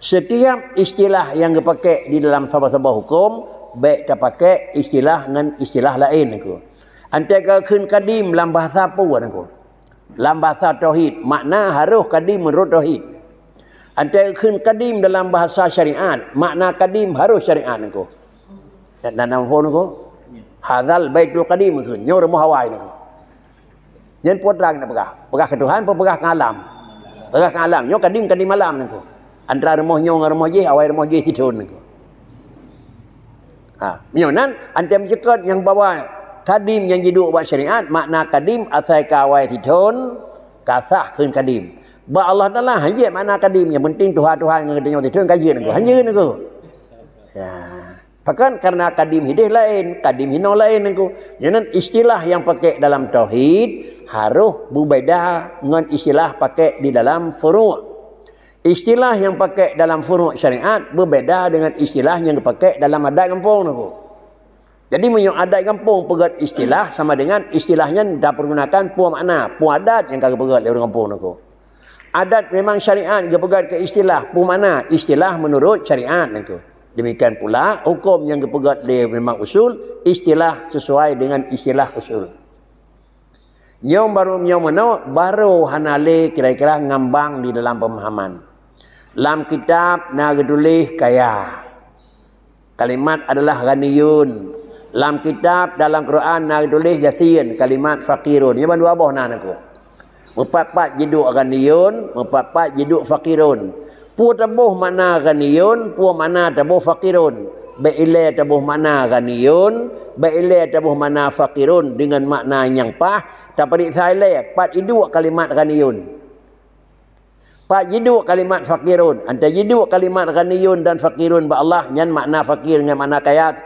Setiap istilah yang dipakai di dalam sebuah hukum baik terpakai istilah dengan istilah lain aku. Antara kun kadim dalam bahasa apa aku? Dalam bahasa tauhid, makna harus kadim menurut tauhid. Antara kun kadim dalam bahasa syariat, makna kadim harus syariat aku. Dan nama pun aku. Hadzal baitul qadim kun, nyo rumah Hawaii aku. Jangan putrang nak pegah ke Tuhan, pegah ke alam. Pegah ke alam, nyo kadim alam aku. Antara rumah nyo dengan rumah je, awal rumah je tidun aku. Menyonan antara mencekut yang bawa kadim yang jiduk buat syariat, makna kadim asal kawai tidun, kasah kun kadim. Ba Allah Taala hanya makna kadim, yang penting Tuhan yang kedenya tidun kajian aku. Hanya aku. Ya. Bahkan karena kadim hidih lain, kadim hino lain aku. Jadi istilah yang pakai dalam tauhid harus berbeza dengan istilah pakai di dalam furu'. Istilah yang pakai dalam furu' syariat berbeza dengan istilah yang dipakai dalam adat kampung aku. Jadi menyok adat kampung pegat istilah sama dengan istilahnya dah pergunakan puan makna, puan adat yang kagak pegat dari kampung aku. Adat memang syariat dia pegat ke istilah, puan makna, istilah menurut syariat aku. Demikian pula hukum yang dipegat dia memang usul, istilah sesuai dengan istilah usul. Nyom baru hanale kira-kira ngambang di dalam pemahaman. Dalam kitab Nagdulih Kaya. Kalimat adalah ghaniyun. Dalam kitab dalam Quran Nagdulih Yasin, kalimat fakirun. Yang dua boh nan aku. Empat jiduk ghaniyun, empat jiduk fakirun. Pu tabuh mana ghaniyun, pu mana tabuh fakirun. Baile tabuh mana ghaniyun, baile tabuh mana fakirun dengan makna yang pah. Tapi saile pat iduk kalimat ghaniyun. Pak jiduk kalimat fakirun. Antara jiduk kalimat ghaniyun dan fakirun ba Allah nyan makna fakir dengan makna kaya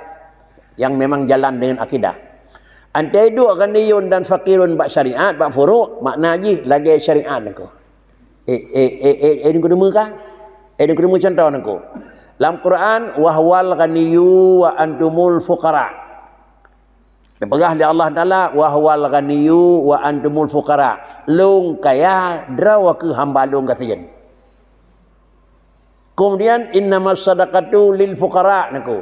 yang memang jalan dengan akidah. Antara jiduk ghaniyun dan fakirun ba syariat ba furu' makna ji lagi syariat aku. Ini kedua kah? Ini kedua contoh aku. Dalam Quran wahwal ghaniyyu wa antumul fuqara. Dipegah oleh Allah Taala wahwal ghaniyyu wa antumul fuqara. Lung kaya drawa ke hamba lung kasian. Kemudian innamas sadaqatu lil fuqara naku.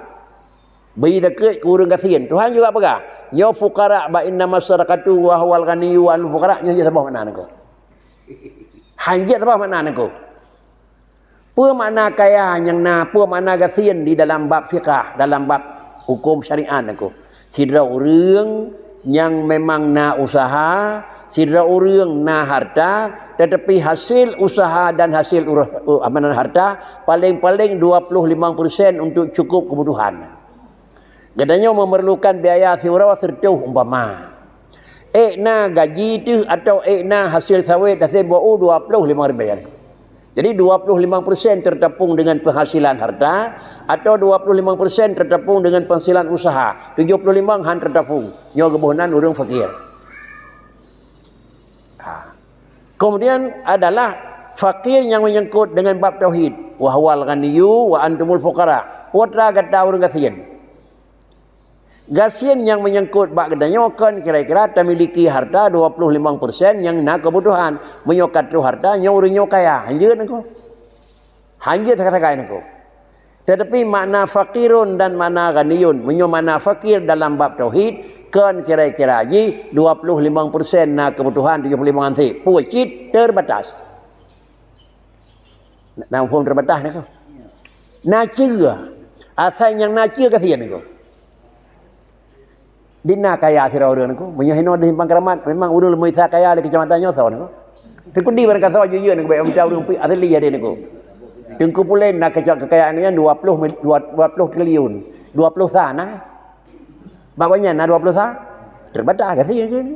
Bagi dekat ke urang kasian. Tuhan juga pegah. Nya fuqara ba innamas sadaqatu wahwal ghaniyyu wa antumul fuqara nya apa makna naku? Hanya apa makna naku? Apa makna kaya yang apa makna kasian di dalam bab fiqah, dalam bab hukum syariat naku. Sidra orang yang memang na usaha, sidra orang na harta, tetapi hasil usaha dan hasil amanan harta paling-paling 25% untuk cukup kebutuhan. Katanya memerlukan biaya siwara serta umpama. Na gaji itu atau na hasil sawit hasil bau 25 Jadi 25% tertepung dengan penghasilan harta atau 25% tertepung dengan penghasilan usaha. 75 han tertepung. Nyo kebunan urang fakir. Kemudian adalah fakir yang menyangkut dengan bab tauhid. Wahwal ghaniyyu wa antumul fuqara. Putra kata urang kasian. Gasian yang menyangkut bab gedanya kan kira-kira memiliki harta 25% yang nak kebutuhan. Menyokat tu harta nyo kaya. Hanya nako. Hanya kata-kata nako. Tetapi makna fakirun dan makna ghaniyun. Menyo makna fakir dalam bab tauhid kan kira-kira ji 25% nak kebutuhan 75 nanti. Pucit terbatas. Nama hukum terbatas nako. Nacia. Asal yang nacia kasihan nako. Dina kaya sira urang ku menyahino di pangkramat memang urang lemui sa kaya di kecamatan Nyoso niku. Tekundi barang kasa yo niku bae amca urang pi asli ya niku. Tengku pulen nak kekayaannya 20 triliun. 20 sana. Bapaknya na 20 sa. Terbatas kasi ni.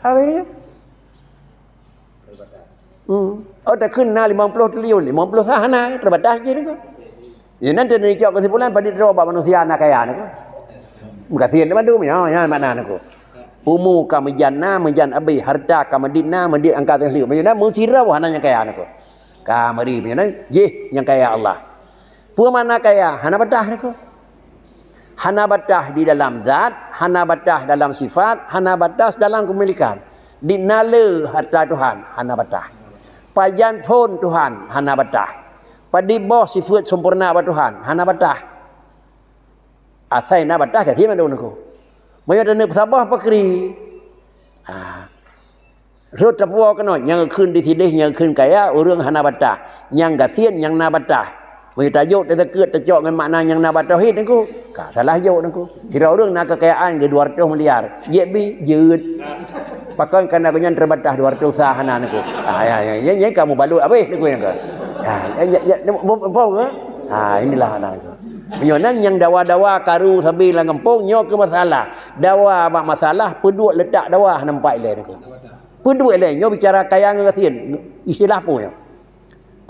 Apa ini? Oh dah kena 50 triliun, 50 sana terbatas je niku. Ya nanti ni cak kesimpulan pada roba manusia nak kaya niku. Kasihan depan tu ya mana aku. Umu kami jana menjan abi harta kami dina mendit angkat yang liu. Macam musira wahana yang kaya aku. Kamari macam je yang kaya Allah. Pu mana kaya? Hana batah aku. Hana batah di dalam zat, hana batah dalam sifat, hana batas dalam kemilikan. Dinala harta Tuhan, hana batah. Pajan pun Tuhan, hana batah. Pada bawah sifat sempurna ba Tuhan, hana batah. Asai na batah ke timan dulu ko. Mayo dana sabah pakri. Rut tapua kena yangขึ้นdi tidih yangขึ้นkaya urang hana batah, yang gasien yang na batah. Mayo tajuk dia ket tajok dengan makna yang na batah hit niku. Ka salah juk niku. Kira urang na kekayaan ke 200 miliar. Yebi yeut. Pakai kena kunyan terbatah 200 sahana niku. Ya kamu balut habis niku yang ke. Inilah anak niku. Menyonan yang dawa-dawa karu sabi lang kampung nyo ke masalah. Dawa mak masalah peduk letak dawa nampak ile niku. Peduk ile nyo bicara kaya ngasien istilah pun yo.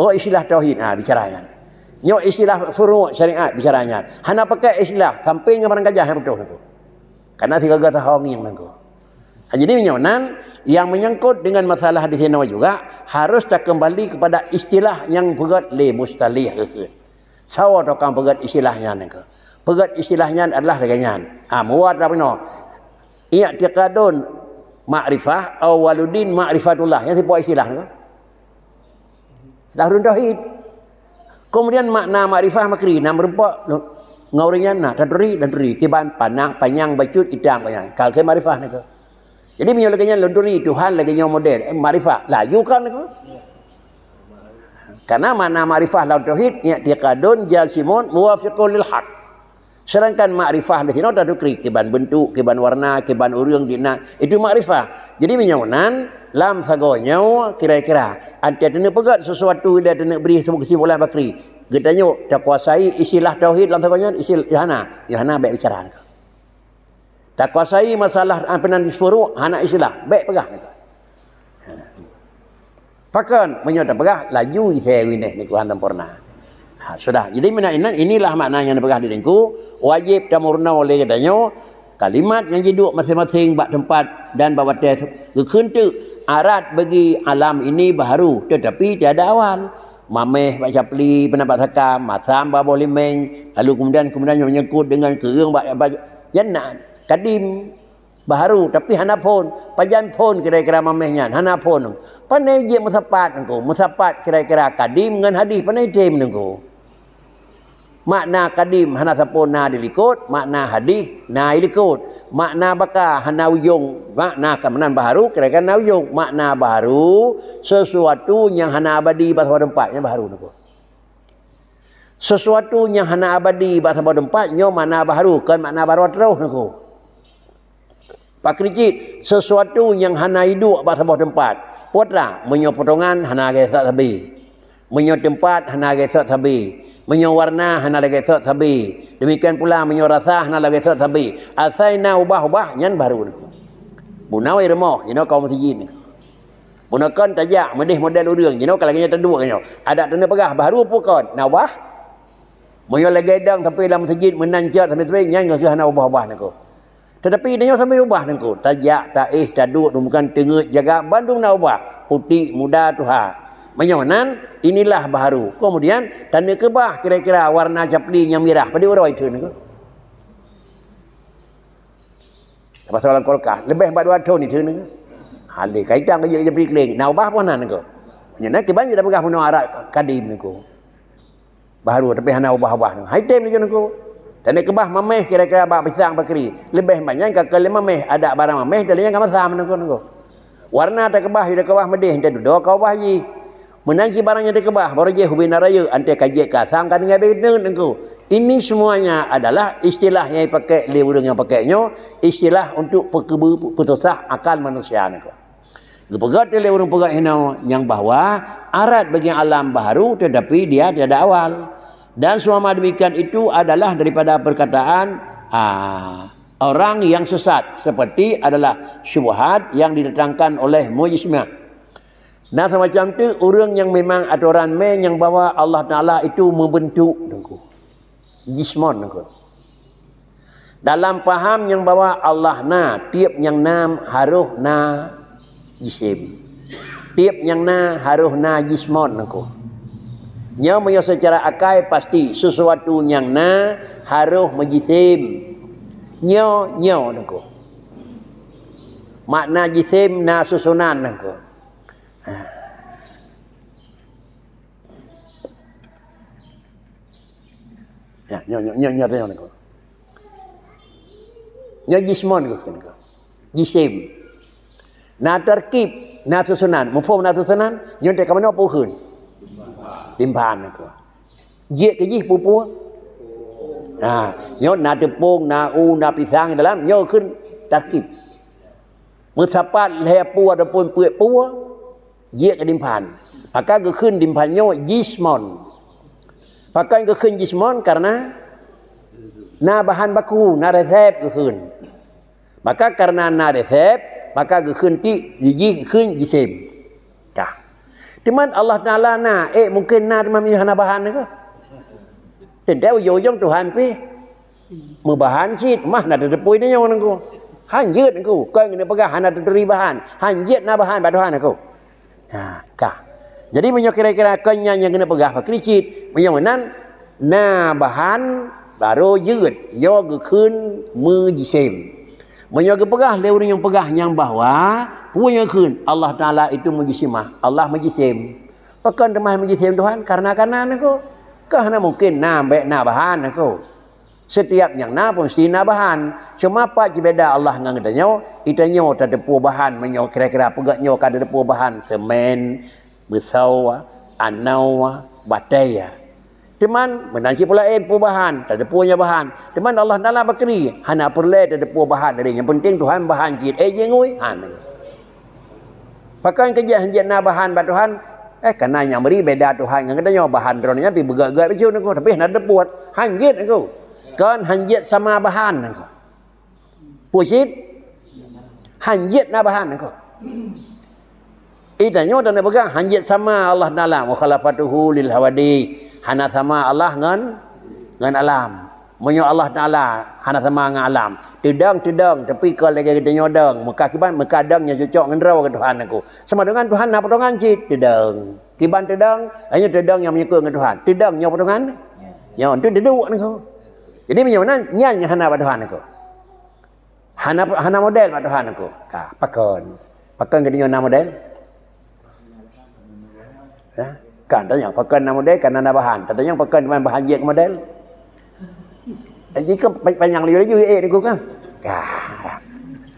Oh istilah tauhid bicaranya. Nyo istilah furu' syariat bicaranya. Hana pakai istilah samping dengan gajah yang betul niku. Karena tiga gata hong yang niku. Jadi menyonan yang menyangkut dengan masalah di sini juga harus tak kembali kepada istilah yang berat le mustalih ke. Sawa dokang berat istilahnya niku. Berat istilahnya adalah dengan muat rapino. I'tiqadun ma'rifah awwaluddin ma'rifatullah. Yang tipu istilah niku. Lahirun tauhid. Kemudian makna ma'rifah makri nam berupa ngauringan tadri kiban panang panyang bacut idang panyang. Kalau ke ma'rifah niku. Jadi minyak lagi lunduri Tuhan lagi model ma'rifah. Laju kan niku. Karena makna ma'rifah lawan tauhid i'tiqadun jasimun muwafiqun lil haq. Sedangkan ma'rifah di sini ada kiban bentuk, kiban warna, kiban urang dina. Itu ma'rifah. Jadi menyonan lam sagonyo kira-kira ada dena pegat sesuatu dia dena beri semua kesimpulan bakri. Getanyo tak kuasai istilah tauhid lam sagonyo istilah Yohana baik bicara. Tak kuasai masalah penan furu' hana istilah baik pegah niku. Pakan menyota pegah laju saya wineh niku hantam purna. Sudah. Jadi inilah maknanya yang pegah di niku wajib damurna oleh katanya kalimat yang jiduk masing-masing bak tempat dan bak batas kekentu arat bagi alam ini baru tetapi tiada awal. Mameh bak capli pendapat sakam masam bak bolimeng lalu kemudian menyangkut dengan kereng bak jannah kadim baru tapi hana pun pajan pun kira-kira mamehnya hana pun pandai je musapat engko musapat kira-kira kadim dengan hadis pandai dem engko makna kadim hana sapona dilikut makna hadis na dilikut makna baka hana ujung makna kemenan baru kira-kira na ujung makna baru sesuatu yang hana abadi bahasa tempatnya baru engko sesuatu yang hana abadi bahasa tempatnya makna baru kan makna baru terus engko Pak Kricit, sesuatu yang hana hidup pada sebuah tempat. Putra, menyo potongan hana gesat sabi. Menyo tempat hana gesat sabi. Menyo warna hana gesat sabi. Demikian pula menyo rasa hana gesat sabi. Asaina ubah-ubah nyan baru ni. Bunawai remoh, kau mesti jin. Bunakan tajak medih model urang, kalau kanya terdua kanyo. Ada tanda pegah baru pukon. Nawah. Menyo lagi dang tapi dalam masjid menanjat sampai nyan ke hana ubah-ubah niku. Tetapi dia sampai ubah nengko. Tajak, taih, taduk, bukan tengut, jaga Bandung nak ubah. Putih, muda, tuha. Menyonan, inilah baharu. Kemudian, tanda kebah kira-kira warna capli yang merah. Pada orang itu nengko. Pasal orang kolkah. Lebih 4 tahun itu nengko. Hal kaitan kerja capli keling. Nak ubah pun nengko. Menyonan, kebanyakan dah pegah punya arat kadim nengko. Baharu, tapi hana ubah-ubah nengko. Hai time nengko. Dan kebah mameh kira-kira bak pisang bakri. Lebih banyak kalau mameh ada barang mameh dalanya enggak masam nengko. Warna tak kebah ida kebah medih ente duduk kau bahi. Menangi barangnya tak kebah baru je hubina raya ante kajek kasang kan dengan beda nengko. Ini semuanya adalah istilah yang pakai le urang yang pakainya istilah untuk putusah akal manusia nengko. Gepegat le urang pegat yang bahwa arat bagi alam baru tetapi dia tiada awal. Dan semua demikian itu adalah daripada perkataan orang yang sesat. Seperti adalah syubhat yang didatangkan oleh Mu'jizmiyah. Nah semacam itu orang yang memang aturan yang bahawa Allah Ta'ala itu membentuk. Jismon. Dalam faham yang bahawa Allah tiap yang nam haruh na jisim. Tiap yang haruh na jismon. Nya punya secara akal pasti sesuatu yang haruh majisim. Nya nengko. Makna jisim susunan nengko. Ya, nyo tanya niko. Nyo jismon ko. Jisim. Na terkib, na susunan, mufhum na susunan, nyo te kamano pu khun. Limpahan niko. Ye ke jih pupu. Nyo na tepung, na na pisang dalam nyo khun terkib. Musapat le pu ataupun puek pu, ye ke limpahan. Maka ke khun limpahan nyo jismon. Pakai ke khun jismon karena na bahan baku, na resep ke khun. Maka karena na resep, maka ke khun ti ji khun jisim. Kah. Timan Allah Taala na mungkin na mami hana bahan ke. Tendau yo jong Tuhan pi. Mubahan cit mah na tepui ni nang ko. Han yet ko, kau ngene pegah hana teri bahan. Han yet na bahan ba Tuhan ko. Kah. Jadi menyo kira-kira kanya yang kena pegah pak kricit, menyo menan na bahan baruยืด yo ke khun mu jisim. Menyo ke pegah leu yang pegah yang bahwa punya khun Allah Taala itu mujisimah, Allah mujisim. Pakan temah mujisim Tuhan karena nako. Karena mungkin na bahan nako. Setiap yang na pun mesti na bahan. Cuma apa je beda Allah ngan nyo, itanyo tak depu bahan menyo kira-kira pegahnya kada depu bahan semen besau, anau, bataya. Teman menanci pula perubahan, tak ada punya bahan. Teman Allah Taala bakri, hana perle tak ada perubahan dari. Yang penting Tuhan bahan jid. Jengui, pakai kerja hanjat na bahan ba Tuhan. Karena yang beri beda Tuhan yang katanya bahan dronnya pi begak-gak baju nako, tapi nak ada buat hanjat nako. Kan hanjat sama bahan nako. Pusit hanjat na bahan nako. Itanyo dan pegang hanjat sama Allah Taala mukhalafatuhu lil hawadi. Hana sama Allah ngan alam. Menyo Allah Taala hana sama ngan alam. Tedang tapi kalau lagi kita dang, maka kiban maka dangnya cocok ngan raw ke Tuhan aku. Sama dengan Tuhan na potongan cit tedang. Kiban tedang hanya tedang yang menyekut dengan Tuhan. Tedang nya potongan. Nya itu deduk nako. Jadi menyo nan nyanyi hana ba Tuhan aku. Hana model ba Tuhan aku. Ka pakon. Pakon ke na model. Kan tanya pakai nama model kan nama bahan. Tanya pakai dengan bahan je model. Jika panjang liu lagi ni ku kan.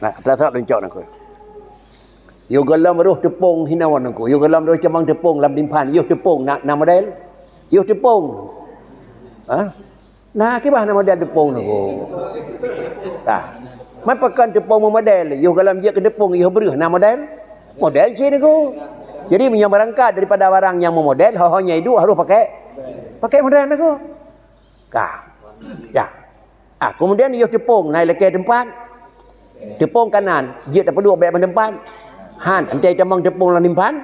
Nah, terasa lencok aku. Yo galam roh tepung hinawan aku. Yo galam roh cemang tepung lam dimpan. Yo tepung nama model. Yo tepung. Nah, kibah nama model tepung aku. Mai pakai tepung model. Yo galam je ke tepung yo beri nama model. Model je aku. Jadi yang berangkat daripada barang yang memodel, hanya itu harus pakai model aku. Ya. Kemudian dia tepung naik lagi tempat. Tepung kanan, dia tak perlu baik tempat. Han, antai temang tepung lah nimpan.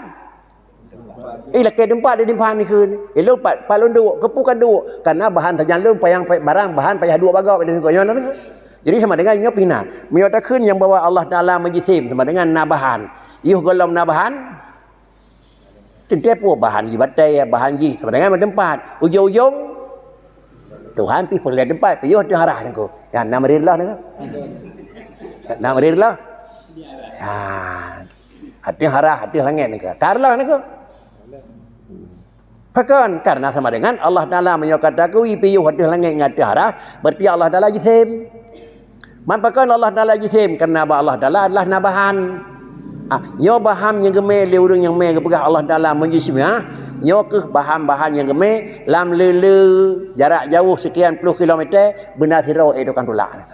Lagi tempat di nimpan ni kun. Lu palun duk, kepukan duk. Karena bahan saja lu payang barang bahan payah dua bagau pada koyon nak. Jadi sama dengan nyo pina. Mio tak kun yang bawa Allah Taala majisim sama dengan nabahan. Yuh golom nabahan. Tentu bahan ji batai bahan ji sebenarnya tempat ujung-ujung Tuhan pi perlu tempat pi yo arah nako kan nama rillah nako nama rillah hati harah hati langit nako karlah nako pakan karena sama dengan Allah Taala menyokataku pi yo hati langit ngati harah berarti Allah Taala jisim man pakan Allah Taala jisim karena Allah Taala adalah nabahan. Nyo bahan yang gemeh le urang yang meh kepegah Allah Taala menjisim nyo ke bahan-bahan yang gemeh lam lele jarak jauh sekian puluh kilometer benda sirau itu kan tolak.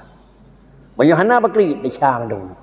Banyak hana bakri di syam dong.